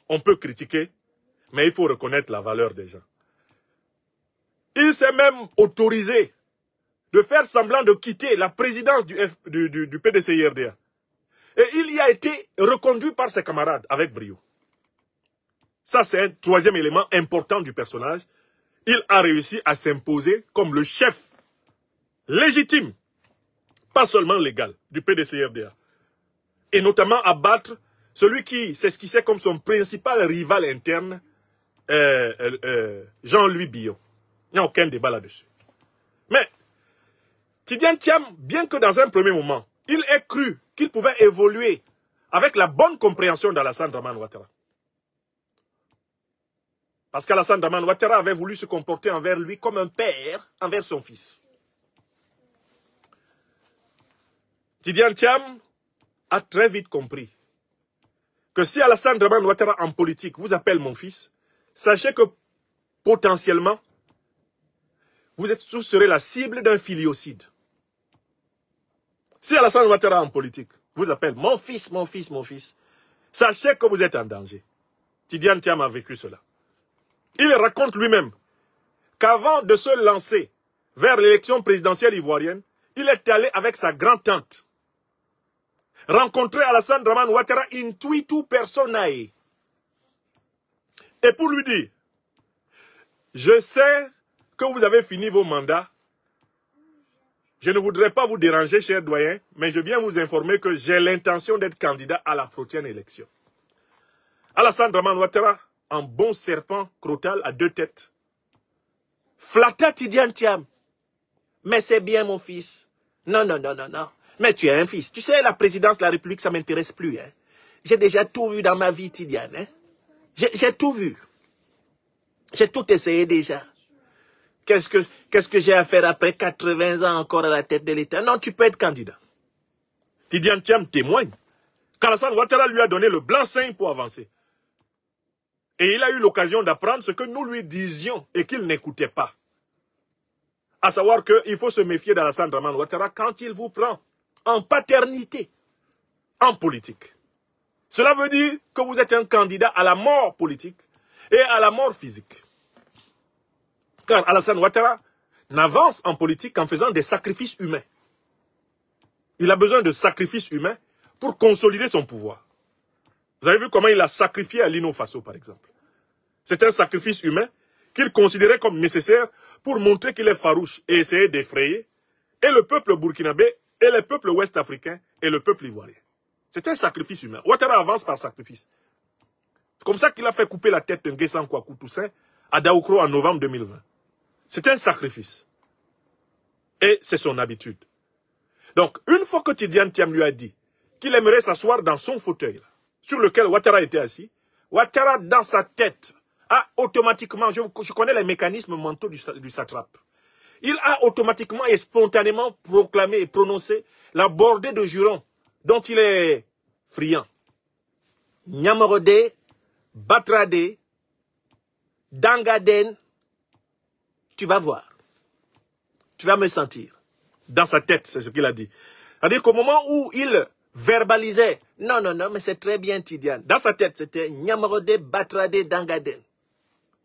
On peut critiquer, mais il faut reconnaître la valeur des gens. Il s'est même autorisé de faire semblant de quitter la présidence du PDCI-RDA. Et il y a été reconduit par ses camarades avec brio. Ça, c'est un 3e élément important du personnage. Il a réussi à s'imposer comme le chef légitime, pas seulement légal, du PDCI-RDA. Et notamment à battre celui qui s'esquissait comme son principal rival interne, Jean-Louis Billon. Il n'y a aucun débat là-dessus. Mais Tidiane Thiam, bien que dans un premier moment, il ait cru qu'il pouvait évoluer avec la bonne compréhension d'Alassane Dramane Ouattara. Parce qu'Alassane Dramane Ouattara avait voulu se comporter envers lui comme un père envers son fils. Tidiane Thiam a très vite compris que si Alassane Dramane Ouattara en politique vous appelle mon fils, sachez que potentiellement, vous serez la cible d'un filiocide. Si Alassane Ouattara en politique vous appelle mon fils, mon fils, mon fils, sachez que vous êtes en danger. Tidiane Thiam a vécu cela. Il raconte lui-même qu'avant de se lancer vers l'élection présidentielle ivoirienne, il est allé avec sa grand-tante rencontrer Alassane Dramane Ouattara intuitu personae. Et pour lui dire, je sais que vous avez fini vos mandats. Je ne voudrais pas vous déranger, cher doyen, mais je viens vous informer que j'ai l'intention d'être candidat à la prochaine élection. Alassane Dramane Ouattara, en bon serpent crottal à deux têtes, flatta Tidiane Thiam. Mais c'est bien mon fils. Non, non, non, non, non. Mais tu es un fils. Tu sais, la présidence de la République, ça ne m'intéresse plus. Hein. J'ai déjà tout vu dans ma vie, Tidiane. Hein. J'ai tout vu. J'ai tout essayé déjà. Qu'est-ce que j'ai à faire après 80 ans encore à la tête de l'État? Non, tu peux être candidat. Tidiane Thiam témoigne qu'Alassane Ouattara lui a donné le blanc-seing pour avancer. Et il a eu l'occasion d'apprendre ce que nous lui disions et qu'il n'écoutait pas. À savoir qu'il faut se méfier d'Alassane Dramane Ouattara quand il vous prend en paternité, en politique. Cela veut dire que vous êtes un candidat à la mort politique et à la mort physique. Car Alassane Ouattara n'avance en politique qu'en faisant des sacrifices humains. Il a besoin de sacrifices humains pour consolider son pouvoir. Vous avez vu comment il a sacrifié à Lino Faso, par exemple. C'est un sacrifice humain qu'il considérait comme nécessaire pour montrer qu'il est farouche et essayer d'effrayer et le peuple burkinabé, et le peuple ouest-africain, et le peuple ivoirien. C'est un sacrifice humain. Ouattara avance par sacrifice. C'est comme ça qu'il a fait couper la tête de Nguessan Kouakou Toussaint à Daoukro en novembre 2020. C'est un sacrifice. Et c'est son habitude. Donc, une fois que Tidiane Thiam lui a dit qu'il aimerait s'asseoir dans son fauteuil, là, sur lequel Ouattara était assis, Ouattara, dans sa tête, a automatiquement, je connais les mécanismes mentaux du satrape, il a automatiquement et spontanément proclamé et prononcé la bordée de jurons dont il est friand. Nyamorode, Batrade, Dangaden, tu vas voir. Tu vas me sentir. Dans sa tête, c'est ce qu'il a dit. C'est-à-dire qu'au moment où il verbalisait, non, non, non, mais c'est très bien Tidiane. Dans sa tête, c'était Nyamorode, Batrade, Dangaden.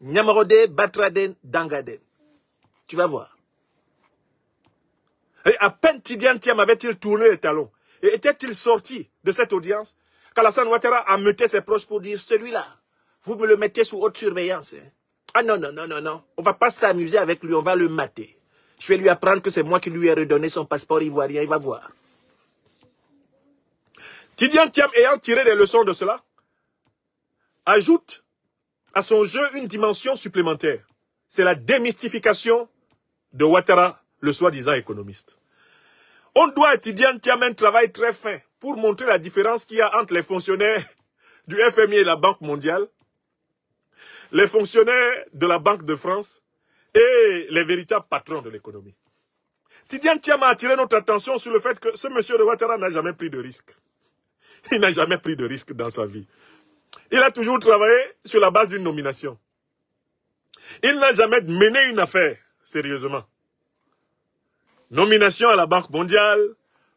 Nyamorode, Batrade, Dangaden. Tu vas voir. Et à peine Tidiane Thiam avait-il tourné les talons et était-il sorti de cette audience qu'Alassane Ouattara a muté ses proches pour dire celui-là, vous me le mettez sous haute surveillance. Hein. Ah non, non, non, non, non. On ne va pas s'amuser avec lui, on va le mater. Je vais lui apprendre que c'est moi qui lui ai redonné son passeport ivoirien, il va voir. Tidiane Thiam, ayant tiré des leçons de cela, ajoute à son jeu une dimension supplémentaire. C'est la démystification de Ouattara, le soi-disant économiste. On doit à Tidiane Thiam un travail très fin pour montrer la différence qu'il y a entre les fonctionnaires du FMI et la Banque mondiale, les fonctionnaires de la Banque de France et les véritables patrons de l'économie. Tidiane Thiam a attiré notre attention sur le fait que ce monsieur de Ouattara n'a jamais pris de risque. Il n'a jamais pris de risque dans sa vie. Il a toujours travaillé sur la base d'une nomination. Il n'a jamais mené une affaire sérieusement. Nomination à la Banque mondiale,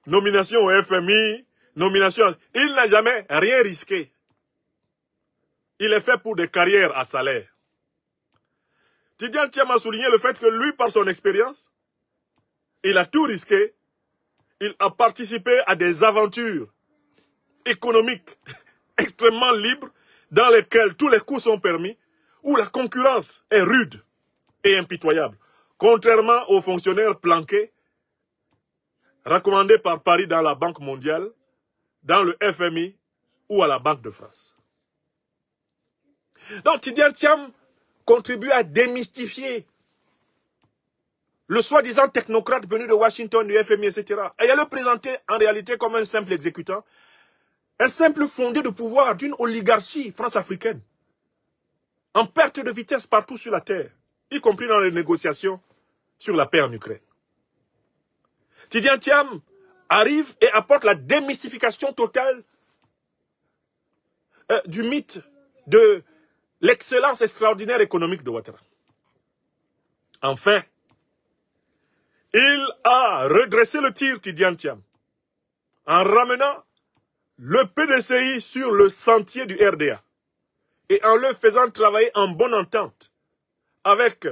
nomination au FMI, nomination... Il n'a jamais rien risqué. Il est fait pour des carrières à salaire. Tidiane Thiam a souligné le fait que lui, par son expérience, il a tout risqué. Il a participé à des aventures économiques extrêmement libres dans lesquelles tous les coups sont permis, où la concurrence est rude et impitoyable, contrairement aux fonctionnaires planqués recommandés par Paris dans la Banque mondiale, dans le FMI ou à la Banque de France. Donc Tidiane Thiam contribue à démystifier le soi-disant technocrate venu de Washington, du FMI, etc. Et à le présenter en réalité comme un simple exécutant, un simple fondé de pouvoir d'une oligarchie france-africaine, en perte de vitesse partout sur la terre, y compris dans les négociations sur la paix en Ukraine. Tidjane Thiam arrive et apporte la démystification totale du mythe de l'excellence extraordinaire économique de Ouattara. Enfin, il a redressé le tir, Tidjane Thiam, en ramenant le PDCI sur le sentier du RDA et en le faisant travailler en bonne entente avec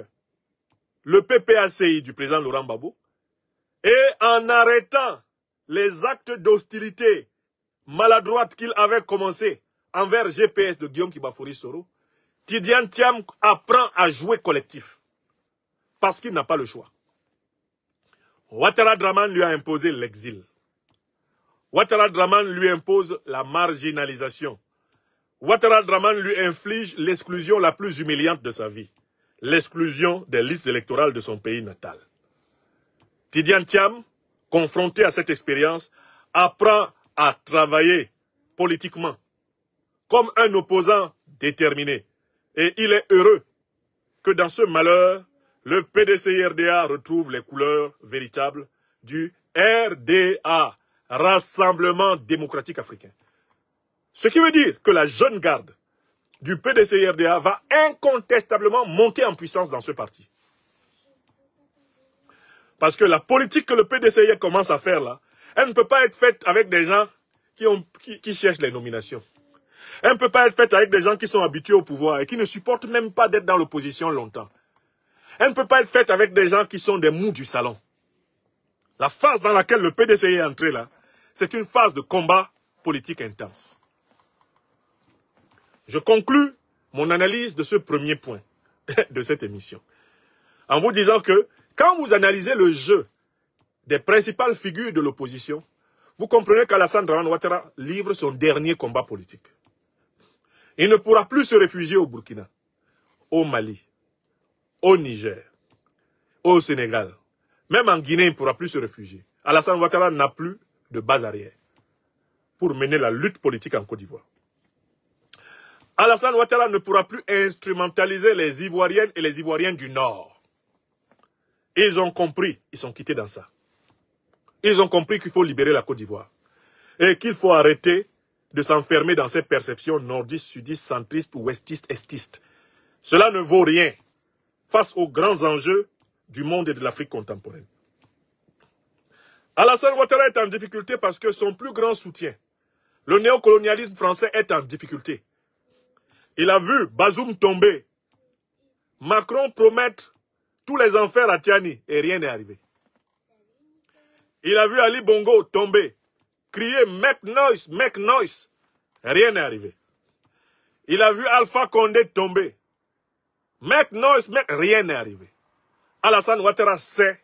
le PPACI du président Laurent Gbagbo et en arrêtant les actes d'hostilité maladroite qu'il avait commencé envers GPS de Guillaume Kibafori Soro. Tidjane Thiam apprend à jouer collectif parce qu'il n'a pas le choix. Ouattara Draman lui a imposé l'exil. Ouattara Draman lui impose la marginalisation. Ouattara Draman lui inflige l'exclusion la plus humiliante de sa vie. L'exclusion des listes électorales de son pays natal. Tidjane Thiam, confronté à cette expérience, apprend à travailler politiquement comme un opposant déterminé. Et il est heureux que dans ce malheur, le PDCI-RDA retrouve les couleurs véritables du RDA, Rassemblement démocratique africain. Ce qui veut dire que la jeune garde du PDCI-RDA va incontestablement monter en puissance dans ce parti. Parce que la politique que le PDCI commence à faire là, elle ne peut pas être faite avec des gens qui cherchent les nominations. Elle ne peut pas être faite avec des gens qui sont habitués au pouvoir et qui ne supportent même pas d'être dans l'opposition longtemps. Elle ne peut pas être faite avec des gens qui sont des mous du salon. La phase dans laquelle le PDCI est entré là, c'est une phase de combat politique intense. Je conclus mon analyse de ce premier point de cette émission en vous disant que quand vous analysez le jeu des principales figures de l'opposition, vous comprenez qu'Alassane Dramane Ouattara livre son dernier combat politique. Il ne pourra plus se réfugier au Burkina, au Mali, au Niger, au Sénégal. Même en Guinée, il ne pourra plus se réfugier. Alassane Ouattara n'a plus de base arrière pour mener la lutte politique en Côte d'Ivoire. Alassane Ouattara ne pourra plus instrumentaliser les Ivoiriennes et les Ivoiriens du Nord. Ils ont compris, ils sont quittés dans ça. Ils ont compris qu'il faut libérer la Côte d'Ivoire et qu'il faut arrêter de s'enfermer dans ces perceptions nordistes, sudistes, centristes, ouestistes, estistes. Cela ne vaut rien face aux grands enjeux du monde et de l'Afrique contemporaine. Alassane Ouattara est en difficulté parce que son plus grand soutien, le néocolonialisme français, est en difficulté. Il a vu Bazoum tomber, Macron promettre tous les enfers à Tiani et rien n'est arrivé. Il a vu Ali Bongo tomber, crier « Make noise, make noise », rien n'est arrivé. Il a vu Alpha Condé tomber, « Make noise, make », rien n'est arrivé. Alassane Ouattara sait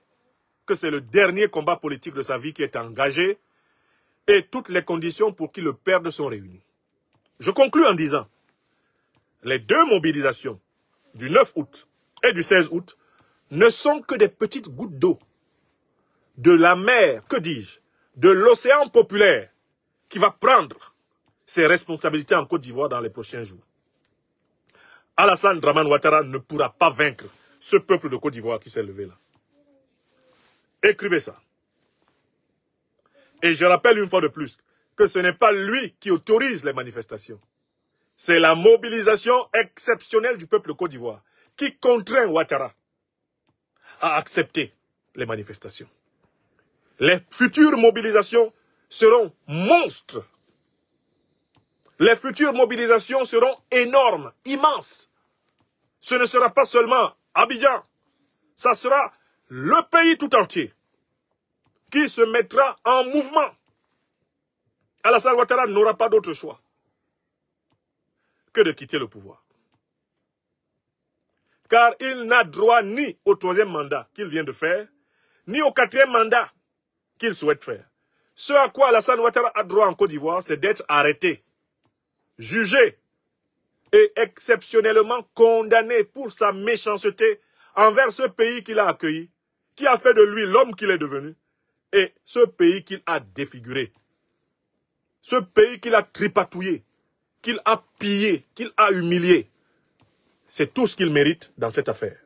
que c'est le dernier combat politique de sa vie qui est engagé et toutes les conditions pour qu'il le perde sont réunies. Je conclus en disant, les deux mobilisations du 9 août et du 16 août ne sont que des petites gouttes d'eau de la mer, que dis-je, de l'océan populaire qui va prendre ses responsabilités en Côte d'Ivoire dans les prochains jours. Alassane Dramane Ouattara ne pourra pas vaincre ce peuple de Côte d'Ivoire qui s'est levé là. Écrivez ça. Et je rappelle une fois de plus que ce n'est pas lui qui autorise les manifestations. C'est la mobilisation exceptionnelle du peuple de Côte d'Ivoire qui contraint Ouattara à accepter les manifestations. Les futures mobilisations seront monstres. Les futures mobilisations seront énormes, immenses. Ce ne sera pas seulement Abidjan, ça sera le pays tout entier qui se mettra en mouvement. Alassane Ouattara n'aura pas d'autre choix que de quitter le pouvoir. Car il n'a droit ni au 3e mandat qu'il vient de faire, ni au 4e mandat qu'il souhaite faire. Ce à quoi Alassane Ouattara a droit en Côte d'Ivoire, c'est d'être arrêté, jugé et exceptionnellement condamné pour sa méchanceté envers ce pays qu'il a accueilli, qui a fait de lui l'homme qu'il est devenu, et ce pays qu'il a défiguré. Ce pays qu'il a tripatouillé, qu'il a pillé, qu'il a humilié, c'est tout ce qu'il mérite dans cette affaire.